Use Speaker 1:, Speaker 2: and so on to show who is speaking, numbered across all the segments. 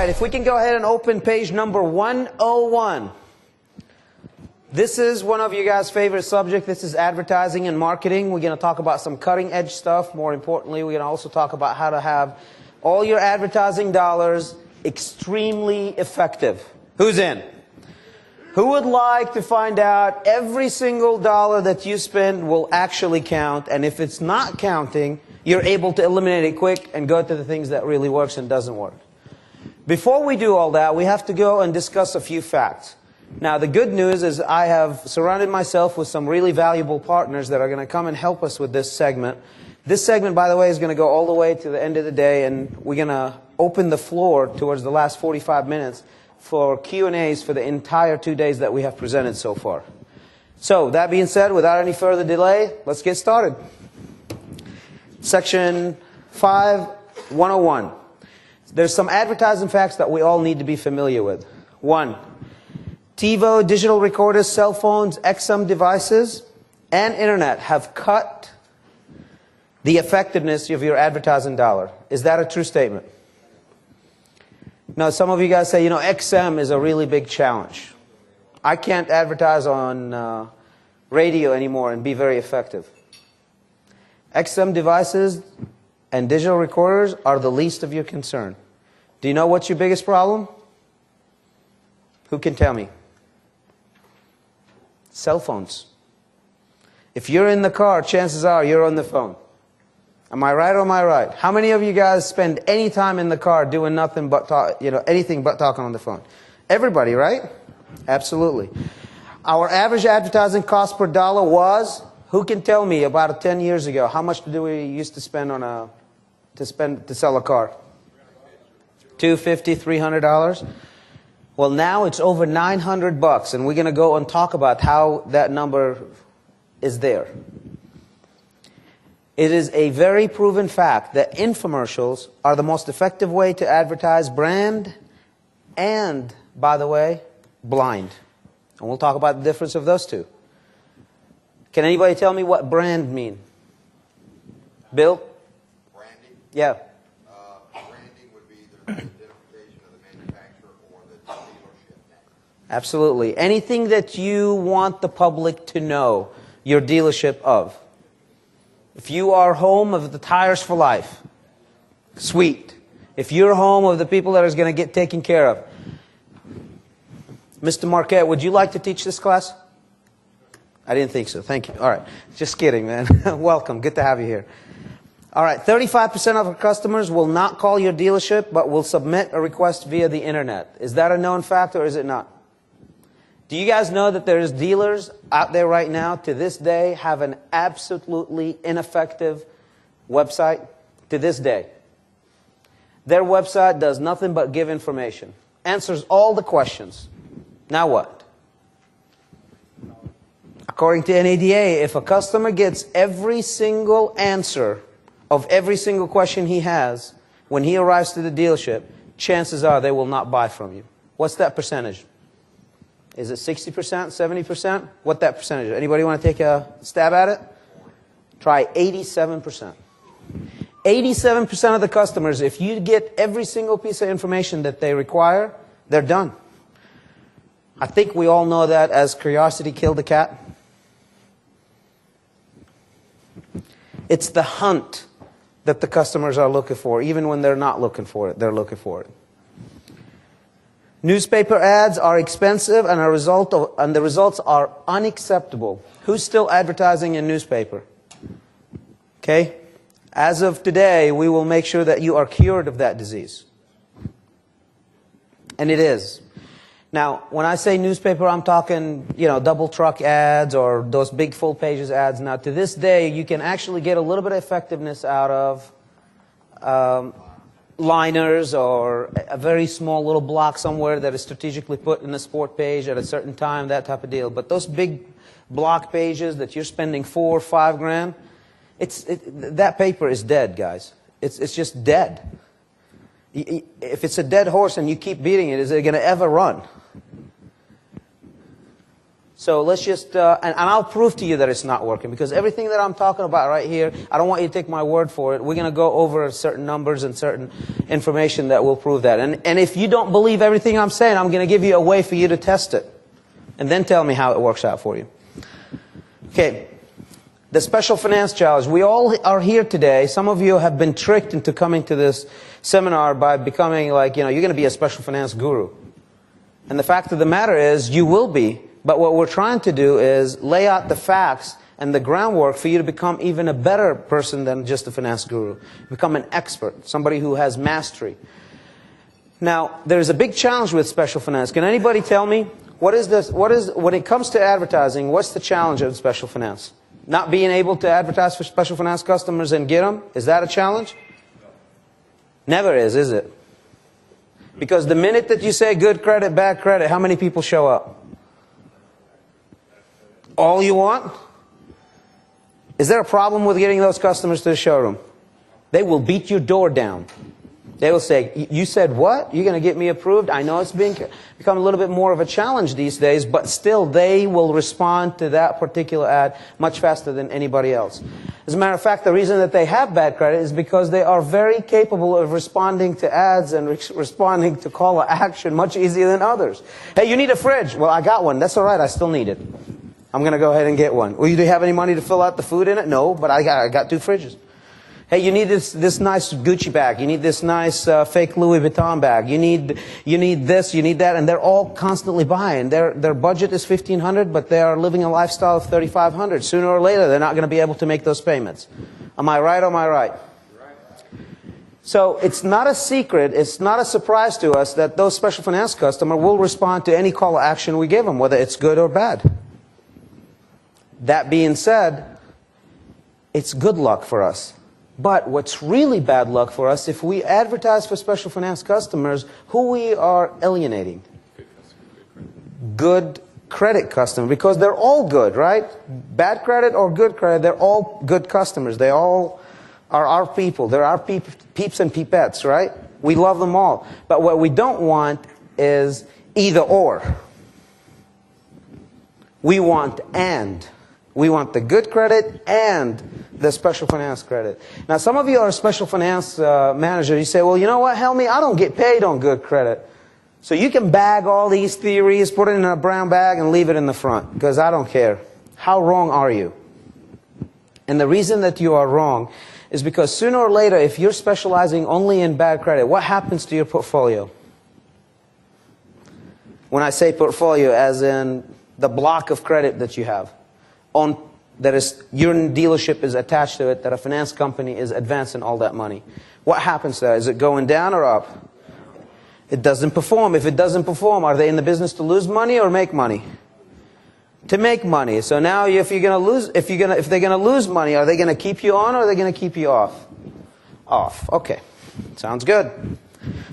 Speaker 1: right, if we can go ahead and open page number 101. This is one of you guys' favorite subjects. This is advertising and marketing. We're going to talk about some cutting edge stuff. More importantly, we're going to also talk about how to have all your advertising dollars extremely effective. Who's in? Who would like to find out every single dollar that you spend will actually count, and if it's not counting, you're able to eliminate it quick and go to the things that really works and doesn't work. Before we do all that, we have to go and discuss a few facts. Now, the good news is I have surrounded myself with some really valuable partners that are going to come and help us with this segment. This segment, by the way, is going to go all the way to the end of the day, and we're going to open the floor towards the last 45 minutes for Q&As for the entire 2 days that we have presented so far. So, that being said, without any further delay, let's get started. Section 5, 101. There's some advertising facts that we all need to be familiar with. 1. TiVo, digital recorders, cell phones, XM devices, and internet have cut the effectiveness of your advertising dollar. Is that a true statement? Now, some of you guys say, you know, XM is a really big challenge. I can't advertise on radio anymore and be very effective. XM devices and digital recorders are the least of your concern. Do you know what's your biggest problem? Who can tell me? Cell phones. If you're in the car, chances are you're on the phone. Am I right or am I right? How many of you guys spend any time in the car doing nothing but talk, anything but talking on the phone? Everybody, right? Absolutely. Our average advertising cost per dollar was, who can tell me, about 10 years ago, how much do we used to spend on to sell a car? $250, $300? Well, now it's over $900, and we're going to go and talk about how that number is there. It is a very proven fact that infomercials are the most effective way to advertise brand and, by the way, blind. And we'll talk about the difference of those two. Can anybody tell me what brand mean? Bill?
Speaker 2: Branding?
Speaker 1: Yeah.
Speaker 2: Branding would be the identification of the manufacturer or the dealership name.
Speaker 1: Absolutely. Anything that you want the public to know your dealership of. If you are home of the Tires for Life, sweet. If you're home of the people that are going to get taken care of. Mr. Marquette, would you like to teach this class? I didn't think so. Thank you. All right. Just kidding, man. Welcome. Good to have you here. All right. 35% of our customers will not call your dealership, but will submit a request via the internet. Is that a known fact or is it not? Do you guys know that there's dealers out there right now, to this day, have an absolutely ineffective website? To this day. Their website does nothing but give information. Answers all the questions. Now what? According to NADA, if a customer gets every single answer of every single question he has when he arrives to the dealership, chances are they will not buy from you. What's that percentage? Is it 60%, 70%? What that percentage is? Anybody want to take a stab at it? Try 87%. 87% of the customers, if you get every single piece of information that they require, they're done. I think we all know that as curiosity killed the cat. It's the hunt that the customers are looking for. Even when they're not looking for it, they're looking for it. Newspaper ads are expensive and the results are unacceptable. Who's still advertising in newspaper? Okay? As of today, we will make sure that you are cured of that disease. And it is. Now, when I say newspaper, I'm talking, double truck ads or those big full pages ads. Now, to this day, you can actually get a little bit of effectiveness out of liners or a very small little block somewhere that is strategically put in a sport page at a certain time, that type of deal. But those big block pages that you're spending $4 or $5 grand, that paper is dead, guys. It's just dead. If it's a dead horse and you keep beating it, is it going to ever run? So let's just, and I'll prove to you that it's not working, because everything that I'm talking about right here, I don't want you to take my word for it. We're going to go over certain numbers and certain information that will prove that. And if you don't believe everything I'm saying, I'm going to give you a way for you to test it. And then tell me how it works out for you. Okay. The Special Finance Challenge. We all are here today. Some of you have been tricked into coming to this seminar by becoming like, you're going to be a special finance guru. And the fact of the matter is, you will be. But what we're trying to do is lay out the facts and the groundwork for you to become even a better person than just a finance guru. Become an expert, somebody who has mastery. Now, there's a big challenge with special finance. Can anybody tell me, when it comes to advertising, what's the challenge of special finance? Not being able to advertise for special finance customers and get them? Is that a challenge? Never is it? Because the minute that you say good credit, bad credit, how many people show up? All you want? Is there a problem with getting those customers to the showroom? They will beat your door down. They will say, you said what? You're going to get me approved? I know it's become a little bit more of a challenge these days, but still they will respond to that particular ad much faster than anybody else. As a matter of fact, the reason that they have bad credit is because they are very capable of responding to ads and responding to call to action much easier than others. Hey, you need a fridge. Well, I got one. That's all right. I still need it. I'm going to go ahead and get one. Well, do you have any money to fill out the food in it? No, but I got 2 fridges. Hey, you need this nice Gucci bag. You need this nice fake Louis Vuitton bag. You need this, you need that, and they're all constantly buying. Their budget is $1,500, but they are living a lifestyle of $3,500. Sooner or later, they're not going to be able to make those payments. Am I right or am I right? So it's not a secret, it's not a surprise to us that those special finance customers will respond to any call to action we give them, whether it's good or bad. That being said, it's good luck for us. But what's really bad luck for us, if we advertise for special finance customers, who we are alienating? Good credit customers, because they're all good, right? Bad credit or good credit, they're all good customers. They all are our people. They're our peeps and peepettes, right? We love them all. But what we don't want is either or. We want and. We want the good credit and the special finance credit. Now, some of you are special finance managers. You say, well, you know what, Helmy, I don't get paid on good credit. So you can bag all these theories, put it in a brown bag, and leave it in the front, because I don't care. How wrong are you? And the reason that you are wrong is because sooner or later, if you're specializing only in bad credit, what happens to your portfolio? When I say portfolio, as in the block of credit that you have. That is, your dealership is attached to it, that a finance company is advancing all that money. What happens there? Is it going down or up? It doesn't perform. If it doesn't perform, are they in the business to lose money or make money? To make money. So now, if they're going to lose money, are they going to keep you on or are they going to keep you off? Off. Okay. Sounds good.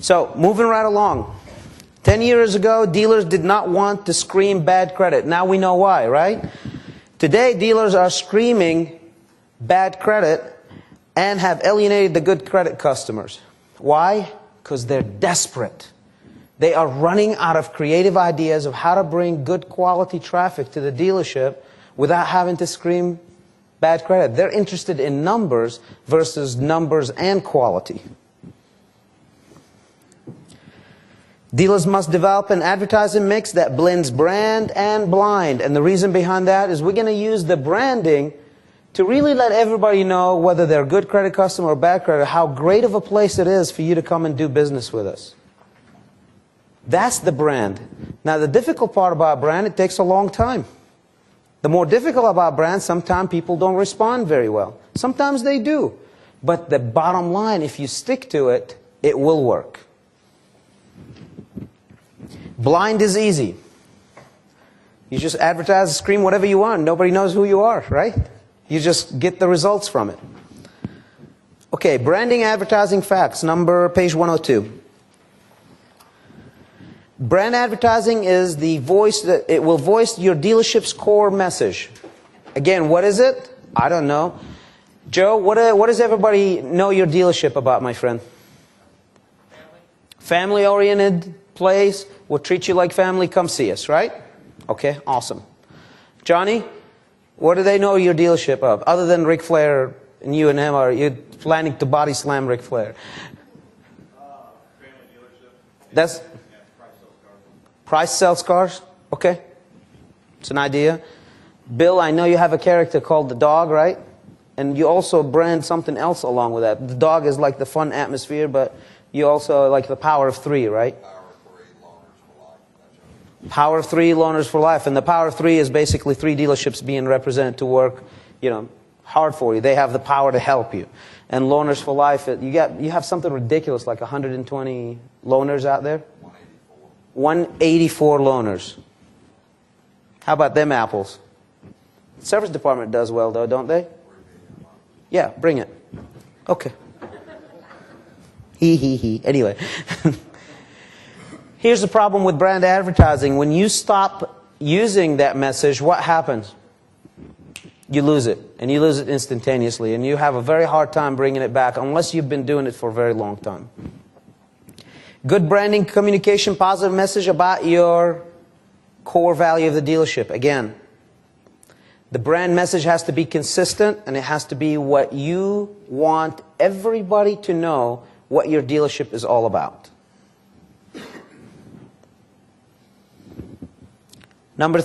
Speaker 1: So, moving right along. 10 years ago, dealers did not want to scream bad credit. Now we know why, right? Today, dealers are screaming bad credit and have alienated the good credit customers. Why? Because they're desperate. They are running out of creative ideas of how to bring good quality traffic to the dealership without having to scream bad credit. They're interested in numbers versus numbers and quality. Dealers must develop an advertising mix that blends brand and blind. And the reason behind that is we're going to use the branding to really let everybody know, whether they're a good credit customer or bad credit, how great of a place it is for you to come and do business with us. That's the brand. Now, the difficult part about brand, it takes a long time. The more difficult about brand, sometimes people don't respond very well. Sometimes they do. But the bottom line, if you stick to it, it will work. Blind is easy. You just advertise, scream whatever you want. Nobody knows who you are, right? You just get the results from it. Okay, branding advertising facts, page 102. Brand advertising is the voice that it will voice your dealership's core message. Again, what is it? I don't know. Joe, what does everybody know your dealership about, my friend? Family-oriented place. We'll treat you like family. Come see us, right? Okay, awesome. Johnny, what do they know your dealership of? Other than Ric Flair and you and him, are you planning to body slam Ric Flair?
Speaker 3: Family dealership.
Speaker 1: That's
Speaker 3: Yeah, Price sells cars.
Speaker 1: Price sells cars? Okay. It's an idea. Bill, I know you have a character called the dog, right? And you also brand something else along with that. The dog is like the fun atmosphere, but you also like the power of three, right?
Speaker 2: Power of 3 loaners for life. That's right.
Speaker 1: Power of 3 loaners for life. And the power of 3 is basically 3 dealerships being represented to work, you know, hard for you. They have the power to help you. And loaners for life, you have something ridiculous like 120 loaners out there? 184 loaners. How about them apples? The service department does well though, don't they? Yeah, bring it. Okay. He. Anyway. Here's the problem with brand advertising. When you stop using that message, what happens? You lose it. And you lose it instantaneously. And you have a very hard time bringing it back unless you've been doing it for a very long time. Good branding, communication, positive message about your core value of the dealership. Again, the brand message has to be consistent and it has to be what you want everybody to know what your dealership is all about. Number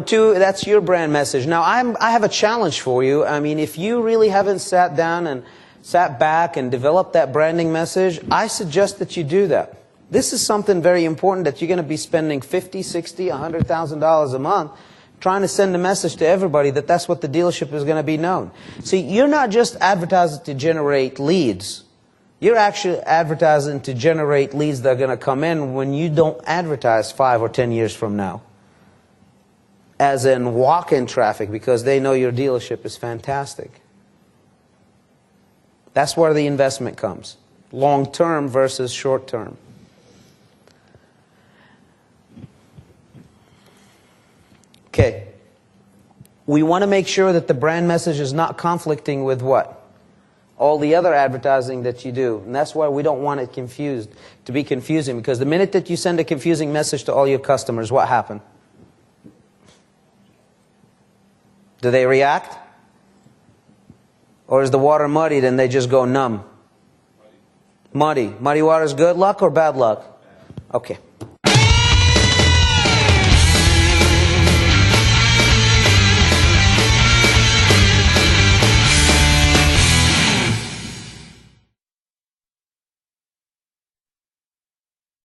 Speaker 1: 2, that's your brand message. Now, I have a challenge for you. I mean, if you really haven't sat down and sat back and developed that branding message, I suggest that you do that. This is something very important that you're going to be spending $50, $60, $100,000 a month trying to send a message to everybody that that's what the dealership is going to be known. See, you're not just advertising to generate leads. You're actually advertising to generate leads that are going to come in when you don't advertise 5 or 10 years from now. As in walk-in traffic, because they know your dealership is fantastic. That's where the investment comes. Long-term versus short-term. Okay. We want to make sure that the brand message is not conflicting with what? All the other advertising that you do. And that's why we don't want it to be confusing. Because the minute that you send a confusing message to all your customers, what happens? Do they react? Or is the water muddied and they just go numb? Muddy. Muddy water is good luck or bad luck? Okay.